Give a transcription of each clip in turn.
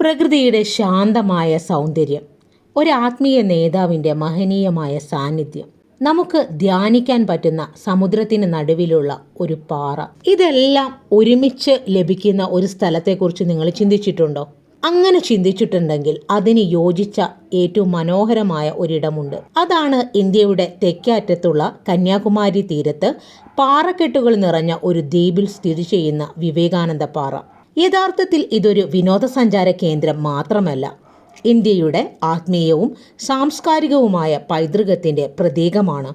പ്രകൃതിയുടെ ശാന്തമായ സൗന്ദര്യം, ഒരാത്മീയ നേതാവിൻ്റെ മഹനീയമായ സാന്നിധ്യം, നമുക്ക് ധ്യാനിക്കാൻ പറ്റുന്ന സമുദ്രത്തിന് നടുവിലുള്ള ഒരു പാറ, ഇതെല്ലാം ഒരുമിച്ച് ലഭിക്കുന്ന ഒരു സ്ഥലത്തെക്കുറിച്ച് നിങ്ങൾ ചിന്തിച്ചിട്ടുണ്ടോ? അങ്ങനെ ചിന്തിച്ചിട്ടുണ്ടെങ്കിൽ അതിന് യോജിച്ച ഏറ്റവും മനോഹരമായ ഒരിടമുണ്ട്. അതാണ് ഇന്ത്യയുടെ തെക്കേയറ്റത്തുള്ള കന്യാകുമാരി തീരത്ത് പാറക്കെട്ടുകൾ നിറഞ്ഞ ഒരു ദ്വീപിൽ സ്ഥിതി ചെയ്യുന്ന വിവേകാനന്ദ പാറ. യഥാർത്ഥത്തിൽ ഇതൊരു വിനോദസഞ്ചാര കേന്ദ്രം മാത്രമല്ല, ഇന്ത്യയുടെ ആത്മീയവും സാംസ്കാരികവുമായ പൈതൃകത്തിൻ്റെ പ്രതീകമാണ്.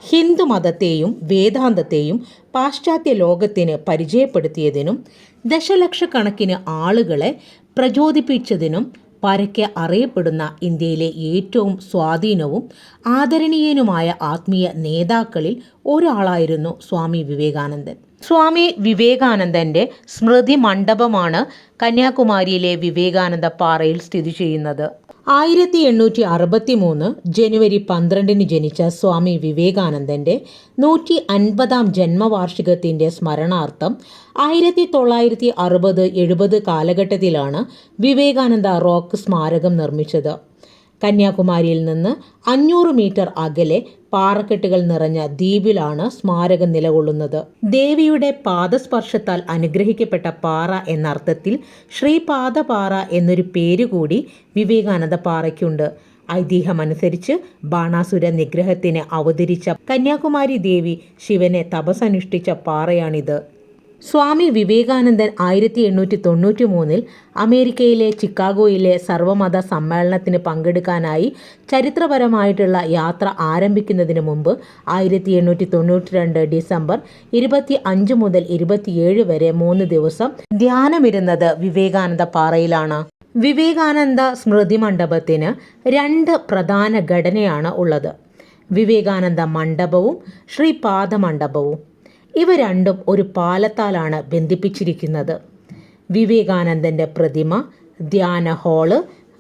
ഹിന്ദു മതത്തെയും വേദാന്തത്തെയും പാശ്ചാത്യ ലോകത്തിന് പരിചയപ്പെടുത്തിയതിനും ദശലക്ഷക്കണക്കിന് ആളുകളെ പ്രചോദിപ്പിച്ചതിനും പരക്കെ അറിയപ്പെടുന്ന ഇന്ത്യയിലെ ഏറ്റവും സ്വാധീനവും ആദരണീയനുമായ ആത്മീയ നേതാക്കളിൽ ഒരാളായിരുന്നു സ്വാമി വിവേകാനന്ദൻ. സ്വാമി വിവേകാനന്ദൻ്റെ സ്മൃതി മണ്ഡപമാണ് കന്യാകുമാരിയിലെ വിവേകാനന്ദ പാറയിൽ സ്ഥിതി ചെയ്യുന്നത്. 1863 ജനുവരി 12 ജനിച്ച സ്വാമി വിവേകാനന്ദൻ്റെ 150-ാം ജന്മവാർഷികത്തിൻ്റെ സ്മരണാർത്ഥം 1960-70 കാലഘട്ടത്തിലാണ് വിവേകാനന്ദ റോക്ക് സ്മാരകം നിർമ്മിച്ചത്. കന്യാകുമാരിയിൽ നിന്ന് 500 മീറ്റർ അകലെ പാറക്കെട്ടുകൾ നിറഞ്ഞ ദ്വീപിലാണ് സ്മാരകം നിലകൊള്ളുന്നത്. ദേവിയുടെ പാദസ്പർശത്താൽ അനുഗ്രഹിക്കപ്പെട്ട പാറ എന്നർത്ഥത്തിൽ ശ്രീപാദപാറ എന്നൊരു പേരുകൂടി വിവേകാനന്ദ പാറയ്ക്കുണ്ട്. ഐതിഹ്യമനുസരിച്ച് ബാണാസുര നിഗ്രഹത്തിന് അവതരിച്ച കന്യാകുമാരി ദേവി ശിവനെ തപസ്സനുഷ്ഠിച്ച പാറയാണിത്. സ്വാമി വിവേകാനന്ദൻ 1893 അമേരിക്കയിലെ ചിക്കാഗോയിലെ സർവമത സമ്മേളനത്തിന് പങ്കെടുക്കാനായി ചരിത്രപരമായിട്ടുള്ള യാത്ര ആരംഭിക്കുന്നതിന് മുമ്പ് 1892 ഡിസംബർ 25 മുതൽ 27 വരെ 3 ദിവസം ധ്യാനമിരുന്നത് വിവേകാനന്ദ പാറയിലാണ്. വിവേകാനന്ദ സ്മൃതി മണ്ഡപത്തിന് 2 പ്രധാന ഘടനയാണ് ഉള്ളത്: വിവേകാനന്ദ മണ്ഡപവും ശ്രീപാദ മണ്ഡപവും. ഇവ രണ്ടും ഒരു പാലത്താലാണ് ബന്ധിപ്പിച്ചിരിക്കുന്നത്. വിവേകാനന്ദൻ്റെ പ്രതിമ, ധ്യാന hall,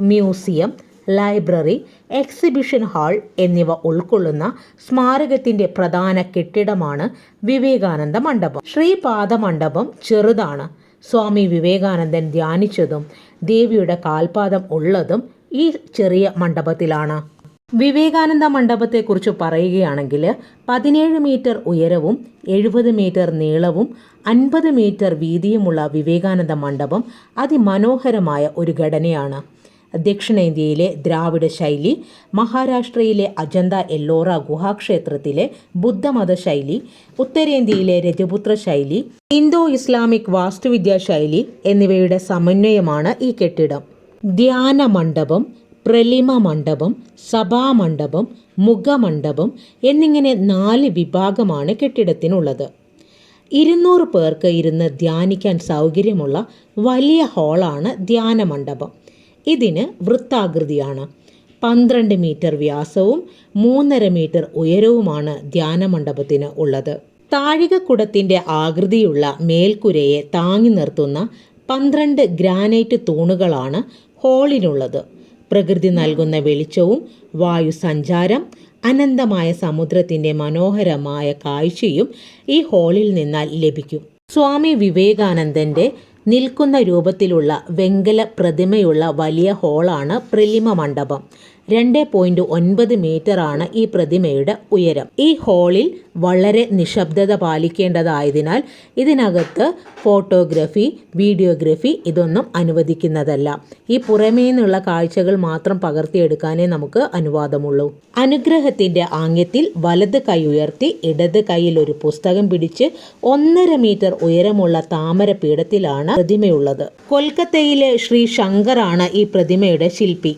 museum, library, exhibition hall എന്നിവ ഉൾക്കൊള്ളുന്ന സ്മാരകത്തിൻ്റെ പ്രധാന കെട്ടിടമാണ് വിവേകാനന്ദ മണ്ഡപം. ശ്രീപാദ മണ്ഡപം ചെറുതാണ്. സ്വാമി വിവേകാനന്ദൻ ധ്യാനിച്ചതും ദേവിയുടെ കാൽപാദം ഉള്ളതും ഈ ചെറിയ മണ്ഡപത്തിലാണ്. വിവേകാനന്ദ മണ്ഡപത്തെക്കുറിച്ച് പറയുകയാണെങ്കിൽ 17 മീറ്റർ ഉയരവും 70 മീറ്റർ നീളവും 50 മീറ്റർ വീതിയുമുള്ള വിവേകാനന്ദ മണ്ഡപം അതിമനോഹരമായ ഒരു ഘടനയാണ്. ദക്ഷിണേന്ത്യയിലെ ദ്രാവിഡ ശൈലി, മഹാരാഷ്ട്രയിലെ അജന്ത എല്ലോറ ഗുഹാക്ഷേത്രത്തിലെ ബുദ്ധമത ശൈലി, ഉത്തരേന്ത്യയിലെ രജപുത്ര ശൈലി, ഇന്തോ ഇസ്ലാമിക് വാസ്തുവിദ്യാ ശൈലി എന്നിവയുടെ സമന്വയമാണ് ഈ കെട്ടിടം. ധ്യാന മണ്ഡപം, പ്രലിമ മണ്ഡപം, സഭാമണ്ഡപം, മുഖമണ്ഡപം എന്നിങ്ങനെ 4 വിഭാഗമാണ് കെട്ടിടത്തിനുള്ളത്. 200 പേർക്ക് ഇരുന്ന് ധ്യാനിക്കാൻ സൗകര്യമുള്ള വലിയ ഹാളാണ് ധ്യാന മണ്ഡപം. ഇതിന് വൃത്താകൃതിയാണ്. 12 മീറ്റർ വ്യാസവും 3.5 മീറ്റർ ഉയരവുമാണ് ധ്യാന മണ്ഡപത്തിന് ഉള്ളത്. താഴികക്കുടത്തിൻ്റെ ആകൃതിയുള്ള മേൽക്കുരയെ താങ്ങി നിർത്തുന്ന 12 ഗ്രാനൈറ്റ് തൂണുകളാണ് ഹാളിനുള്ളത്. പ്രകൃതി നൽകുന്ന വെളിച്ചവും വായുസഞ്ചാരം, അനന്തമായ സമുദ്രത്തിൻ്റെ മനോഹരമായ കാഴ്ചയും ഈ ഹാളിൽ നിന്നാൽ ലഭിക്കും. സ്വാമി വിവേകാനന്ദൻ്റെ നിൽക്കുന്ന രൂപത്തിലുള്ള വെങ്കല പ്രതിമയുള്ള വലിയ ഹാളാണ് പ്രലിമ മണ്ഡപം. 2.9 മീറ്ററാണ് ഈ പ്രതിമയുടെ ഉയരം. ഈ ഹാളിൽ വളരെ നിശബ്ദത പാലിക്കേണ്ടതായതിനാൽ ഇതിനകത്ത് ഫോട്ടോഗ്രഫി, വീഡിയോഗ്രഫി ഇതൊന്നും അനുവദിക്കുന്നതല്ല. ഈ പുറമേ നിന്നുള്ള കാഴ്ചകൾ മാത്രം പകർത്തിയെടുക്കാനേ നമുക്ക് അനുവാദമുള്ളൂ. അനുഗ്രഹത്തിൻ്റെ ആംഗ്യത്തിൽ വലത് കൈ ഉയർത്തി ഇടത് കൈയിൽ ഒരു പുസ്തകം പിടിച്ച് 1.5 മീറ്റർ ഉയരമുള്ള താമര പീഠത്തിലാണ് പ്രതിമയുള്ളത്. കൊൽക്കത്തയിലെ ശ്രീ ശങ്കറാണ് ഈ പ്രതിമയുടെ ശില്പി.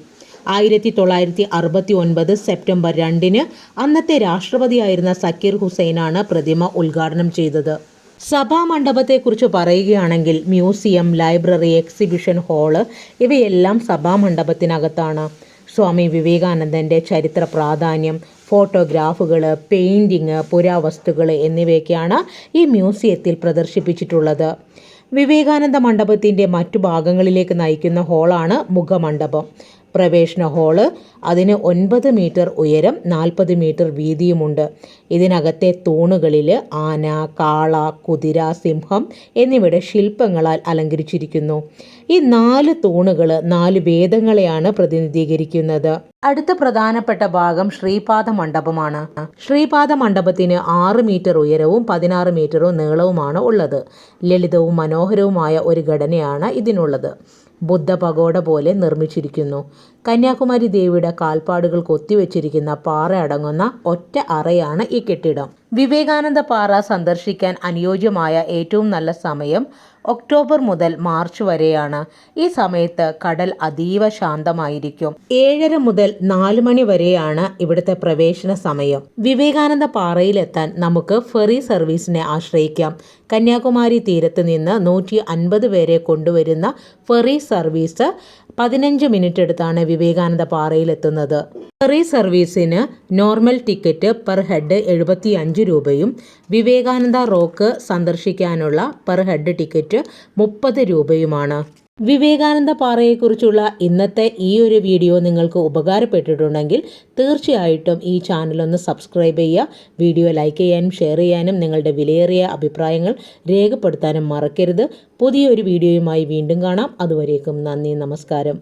1969 സെപ്റ്റംബർ 2 അന്നത്തെ രാഷ്ട്രപതിയായിരുന്ന സക്കീർ ഹുസൈനാണ് പ്രതിമ ഉദ്ഘാടനം ചെയ്തത്. സഭാമണ്ഡപത്തെക്കുറിച്ച് പറയുകയാണെങ്കിൽ മ്യൂസിയം, ലൈബ്രറി, എക്സിബിഷൻ ഹാള് ഇവയെല്ലാം സഭാമണ്ഡപത്തിനകത്താണ്. സ്വാമി വിവേകാനന്ദൻ്റെ ചരിത്ര പ്രാധാന്യം, ഫോട്ടോഗ്രാഫുകൾ, പെയിൻറ്റിങ്, പുരാവസ്തുക്കൾ എന്നിവയൊക്കെയാണ് ഈ മ്യൂസിയത്തിൽ പ്രദർശിപ്പിച്ചിട്ടുള്ളത്. വിവേകാനന്ദ മണ്ഡപത്തിൻ്റെ മറ്റു ഭാഗങ്ങളിലേക്ക് നയിക്കുന്ന ഹാളാണ് മുഖമണ്ഡപം. പ്രവേശന ഹാള്. അതിന് 9 മീറ്റർ ഉയരം 40 മീറ്റർ വീതിയുമുണ്ട്. ഇതിനകത്തെ തൂണുകളിൽ ആന, കാള, കുതിര, സിംഹം എന്നിവയുടെ ശില്പങ്ങളാൽ അലങ്കരിച്ചിരിക്കുന്നു. ഈ 4 തൂണുകൾ 4 വേദങ്ങളെയാണ് പ്രതിനിധീകരിക്കുന്നത്. അടുത്ത പ്രധാനപ്പെട്ട ഭാഗം ശ്രീപാദ മണ്ഡപമാണ്. ശ്രീപാദ മണ്ഡപത്തിന് 6 മീറ്റർ ഉയരവും 16 മീറ്ററും നീളവുമാണ് ഉള്ളത്. ലളിതവും മനോഹരവുമായ ഒരു ഘടനയാണ് ഇതിനുള്ളത്. ബുദ്ധ പഗോഡ പോലെ നിർമ്മിച്ചിരിക്കുന്നു. കന്യാകുമാരി ദേവിയുടെ കാൽപ്പാടുകൾ കൊത്തിവെച്ചിരിക്കുന്ന പാറ അടങ്ങുന്ന ഒറ്റ അറയാണ് ഈ കെട്ടിടം. വിവേകാനന്ദ പാറ സന്ദർശിക്കാൻ അനുയോജ്യമായ ഏറ്റവും നല്ല സമയം ഒക്ടോബർ മുതൽ മാർച്ച് വരെയാണ്. ഈ സമയത്ത് കടൽ അതീവ ശാന്തമായിരിക്കും. 7:30 മുതൽ 4 മണി വരെയാണ് ഇവിടുത്തെ പ്രവേശന സമയം. വിവേകാനന്ദ പാറയിലെത്താൻ നമുക്ക് ഫെറി സർവീസിനെ ആശ്രയിക്കാം. കന്യാകുമാരി തീരത്ത് നിന്ന് 150 പേരെ കൊണ്ടുവരുന്ന ഫെറി സർവീസ് 15 മിനിറ്റ് എടുത്താണ് വിവേകാനന്ദ പാറയിലെത്തുന്നത്. ഫെറി സർവീസിന് നോർമൽ ടിക്കറ്റ് പെർ ഹെഡ് 75 രൂപയും വിവേകാനന്ദ റോക്ക് സന്ദർശിക്കാനുള്ള പെർ ഹെഡ് ടിക്കറ്റ് 30 രൂപയുമാണ്. വിവേകാനന്ദ പാറയെക്കുറിച്ചുള്ള ഇന്നത്തെ ഈ ഒരു വീഡിയോ നിങ്ങൾക്ക് ഉപകാരപ്പെട്ടിട്ടുണ്ടെങ്കിൽ തീർച്ചയായിട്ടും ഈ ചാനലൊന്ന് സബ്സ്ക്രൈബ് ചെയ്യുക. വീഡിയോ ലൈക്ക് ചെയ്യാനും ഷെയർ ചെയ്യാനും നിങ്ങളുടെ വിലയേറിയ അഭിപ്രായങ്ങൾ രേഖപ്പെടുത്താനും മറക്കരുത്. പുതിയൊരു വീഡിയോയുമായി വീണ്ടും കാണാം. അതുവരേക്കും നന്ദി, നമസ്കാരം.